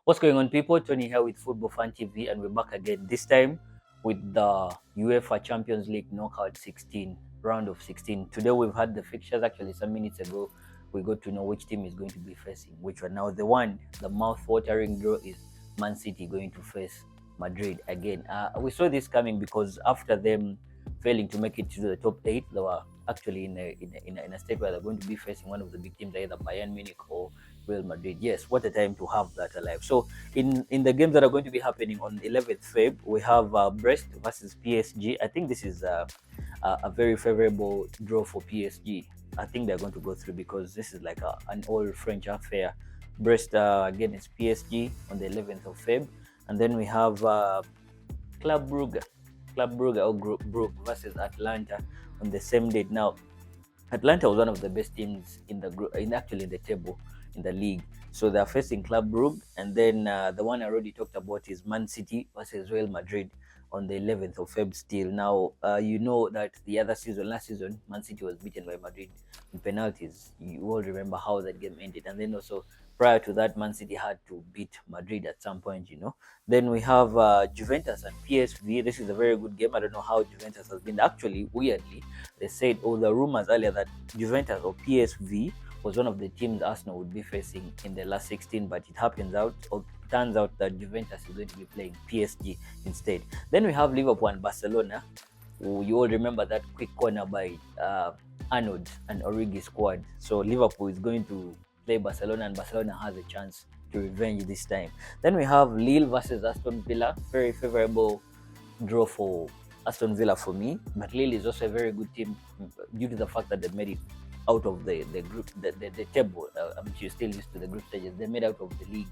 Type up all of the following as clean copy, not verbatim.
What's going on, people? Tony here with Football Fan TV, and we're back again. This time with the UEFA Champions League Knockout 16, round of 16. Today we've had the fixtures. Actually, some minutes ago, we got to know which team is going to be facing which one. Now, the mouth-watering draw is Man City going to face Madrid again. We saw this coming because after them failing to make it to the top 8, they were actually in a state where they're going to be facing one of the big teams, either Bayern Munich or Real Madrid. Yes, what a time to have that alive. So in the games that are going to be happening on 11th Feb, we have Brest versus PSG. I think this is a very favorable draw for PSG. I think they're going to go through because this is like an all French affair. Brest against PSG on the 11th of Feb, and then we have Club Brugge or Group Brugge versus Atlanta on the same date. Now, Atlanta was one of the best teams in the group, in the table in the league. So they're facing Club Brugge, and then the one I already talked about is Man City versus Real Madrid on the 11th of Feb still. Now, you know that last season, Man City was beaten by Madrid in penalties. You all remember how that game ended. And then also, prior to that, Man City had to beat Madrid at some point, Then we have Juventus and PSV. This is a very good game. I don't know how Juventus has been. Actually, weirdly, they said all the rumors earlier that Juventus or PSV was one of the teams Arsenal would be facing in the last 16, but it turns out that Juventus is going to be playing PSG instead. Then we have Liverpool and Barcelona. You all remember that quick corner by Arnold and Origi squad. So Liverpool is going to play Barcelona, and Barcelona has a chance to revenge this time. Then we have Lille versus Aston Villa. Very favorable draw for Aston Villa for me, but Lille is also a very good team due to the fact that they made it out of the group, the table. You're still used to the group stages. They made out of the league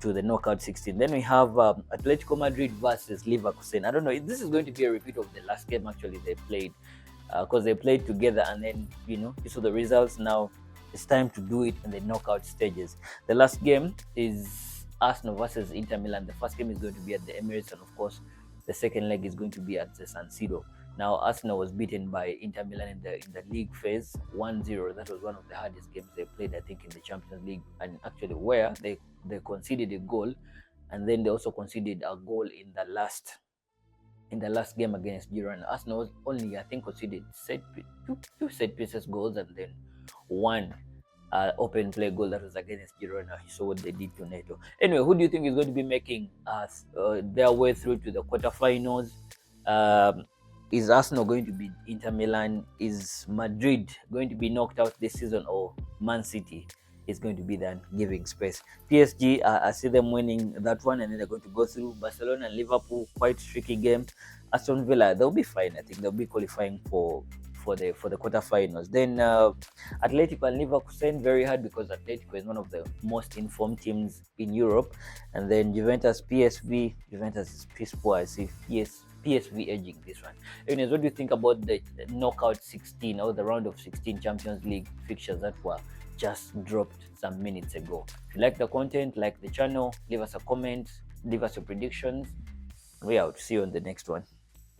to the knockout 16. Then we have Atletico Madrid versus Leverkusen. I don't know. This is going to be a repeat of the last game actually they played, because they played together, and then you saw the results. Now it's time to do it in the knockout stages. The last game is Arsenal versus Inter Milan. The first game is going to be at the Emirates, and of course, the second leg is going to be at the San Siro. Now, Arsenal was beaten by Inter Milan in the league phase 1-0. That was one of the hardest games they played, I think, in the Champions League, and actually where they conceded a goal, and then they also conceded a goal in the last game against Girona. Arsenal was only, I think, conceded two set pieces goals, and then one open play goal that was against Girona. You saw what they did to Neto. Anyway, who do you think is going to be making their way through to the quarterfinals? Is Arsenal going to beat Inter Milan? Is Madrid going to be knocked out this season, or Man City is going to be then giving space? PSG, I see them winning that one, and then they're going to go through. Barcelona and Liverpool, quite tricky game. Aston Villa, they'll be fine. I think they'll be qualifying for the quarterfinals. Then Atletico and Leverkusen, very hard because Atletico is one of the most informed teams in Europe. And then Juventus, PSV. Juventus is piss poor. I see PSV edging this one. Anyways, what do you think about the knockout 16 or the round of 16 Champions League fixtures that were just dropped some minutes ago? If you like the content, like the channel, leave us a comment, leave us your predictions. We out. See you on the next one.